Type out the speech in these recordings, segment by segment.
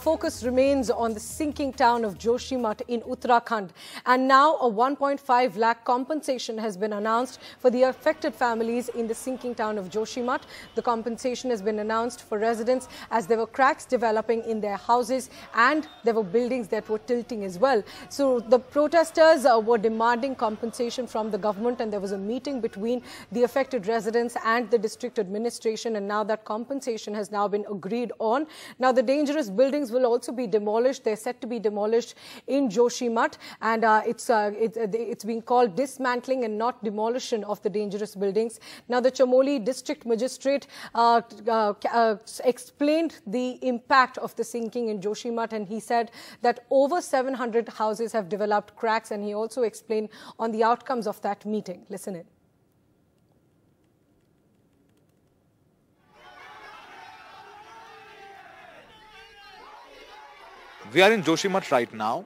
focus remains on the sinking town of Joshimath in Uttarakhand. And now a 1.5 lakh compensation has been announced for the affected families in the sinking town of Joshimath. The compensation has been announced for residents as there were cracks developing in their houses and there were buildings that were tilting as well. So the protesters were demanding compensation from the government, and there was a meeting between the affected residents and the district administration, and now that compensation has now been agreed on. Now the dangerous buildings will also be demolished. They're set to be demolished in Joshimath, and it's being called dismantling and not demolition of the dangerous buildings. Now the Chamoli district magistrate explained the impact of the sinking in Joshimath, and he said that over 700 houses have developed cracks, and he also explained on the outcomes of that meeting. Listen in. We are in Joshimath right now.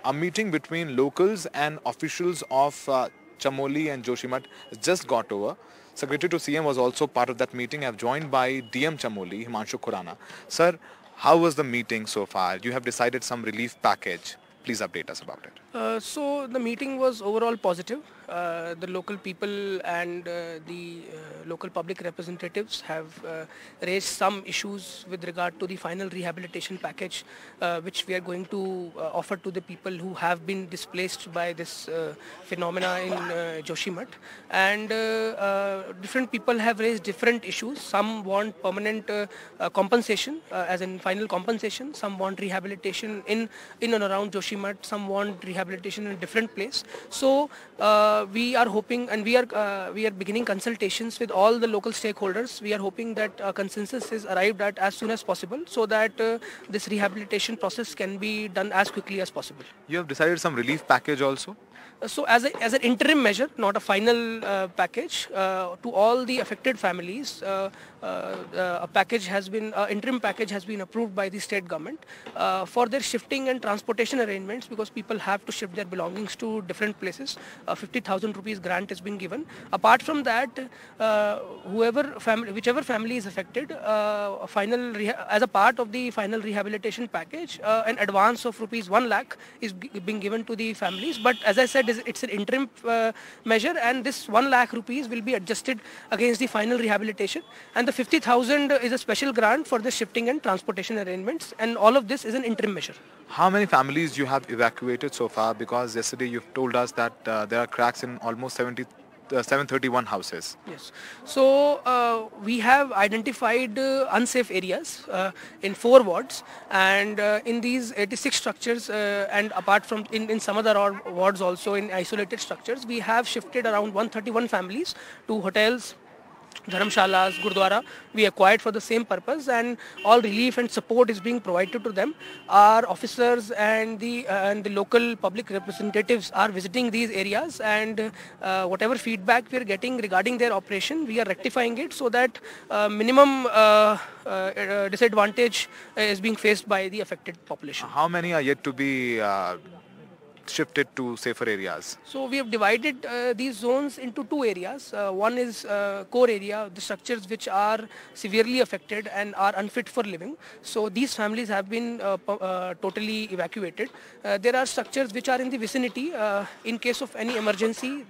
A meeting between locals and officials of Chamoli and Joshimath just got over. Secretary to CM was also part of that meeting. I am joined by DM Chamoli, Himanshu Khurana. Sir, how was the meeting so far? You have decided some relief package. Please update us about it. So the meeting was overall positive. The local people and the local public representatives have raised some issues with regard to the final rehabilitation package which we are going to offer to the people who have been displaced by this phenomena in Joshimath. And different people have raised different issues. Some want permanent compensation, as in final compensation. Some want rehabilitation in and around Joshimath. Some want rehabilitation in a different place. So we are hoping, and we are beginning consultations with all the local stakeholders. We are hoping that a consensus is arrived at as soon as possible, so that this rehabilitation process can be done as quickly as possible. You have decided some relief package also? So as an interim measure, not a final package, to all the affected families, a package has been, interim package has been approved by the state government for their shifting and transportation arrangements, because people have to shift their belongings to different places. 50,000 rupees grant is being given. Apart from that, whichever family is affected, as a part of the final rehabilitation package, an advance of rupees 1 lakh is being given to the families. But as I said, it's an interim measure, and this 1 lakh rupees will be adjusted against the final rehabilitation, and the 50,000 is a special grant for the shifting and transportation arrangements, and all of this is an interim measure. How many families you have evacuated so far? Because yesterday you've told us that there are cracks in almost 731 houses. Yes. So we have identified unsafe areas in 4 wards, and in these 86 structures, and apart from in some other wards also in isolated structures, we have shifted around 131 families to hotels, dharamshalas, gurdwara. We acquired for the same purpose, and all relief and support is being provided to them. Our officers and the local public representatives are visiting these areas, and whatever feedback we are getting regarding their operation, we are rectifying it so that minimum disadvantage is being faced by the affected population. How many are yet to be shifted to safer areas? So we have divided these zones into 2 areas. One is core area, the structures which are severely affected and are unfit for living. So these families have been totally evacuated. There are structures which are in the vicinity. In case of any emergency,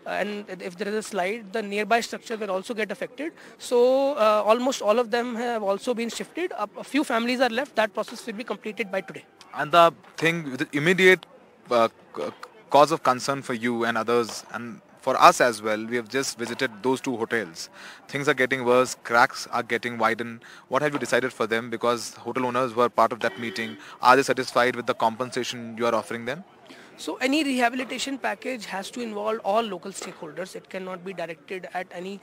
and if there is a slide, the nearby structure will also get affected. So almost all of them have also been shifted. A few families are left. That process will be completed by today. And the thing, the immediate cause of concern for you and others, and for us as well, we have just visited those 2 hotels. Things are getting worse, cracks are getting widened. What have you decided for them? Because hotel owners were part of that meeting. Are they satisfied with the compensation you are offering them? So any rehabilitation package has to involve all local stakeholders. It cannot be directed at any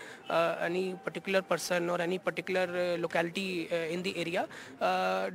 particular person or any particular locality in the area.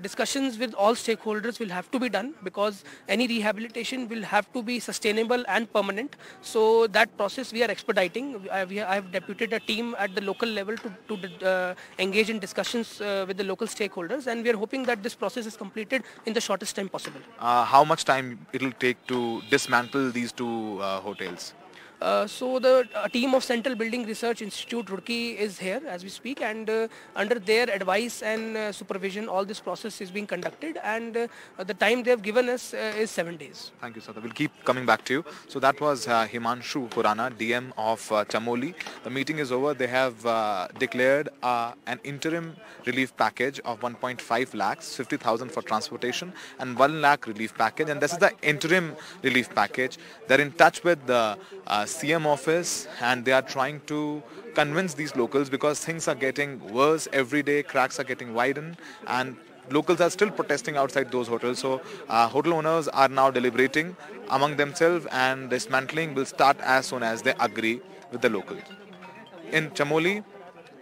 Discussions with all stakeholders will have to be done, because any rehabilitation will have to be sustainable and permanent. So that process we are expediting. I have deputed a team at the local level to engage in discussions with the local stakeholders, and we are hoping that this process is completed in the shortest time possible. How much time it will take to dismantle these 2 hotels? So the team of Central Building Research Institute Roorkee is here as we speak, and under their advice and supervision all this process is being conducted, and the time they have given us is 7 days. Thank you, sir. We'll keep coming back to you. So that was Himanshu Khurana, DM of Chamoli. The meeting is over. They have declared an interim relief package of 1.5 lakhs, 50,000 for transportation and 1 lakh relief package. And this is the interim relief package. They're in touch with the CM office and they are trying to convince these locals because things are getting worse every day. Cracks are getting widened and locals are still protesting outside those hotels. So hotel owners are now deliberating among themselves and dismantling will start as soon as they agree with the locals. In Chamoli,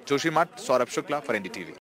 Joshimath, Saurabh Shukla for NDTV.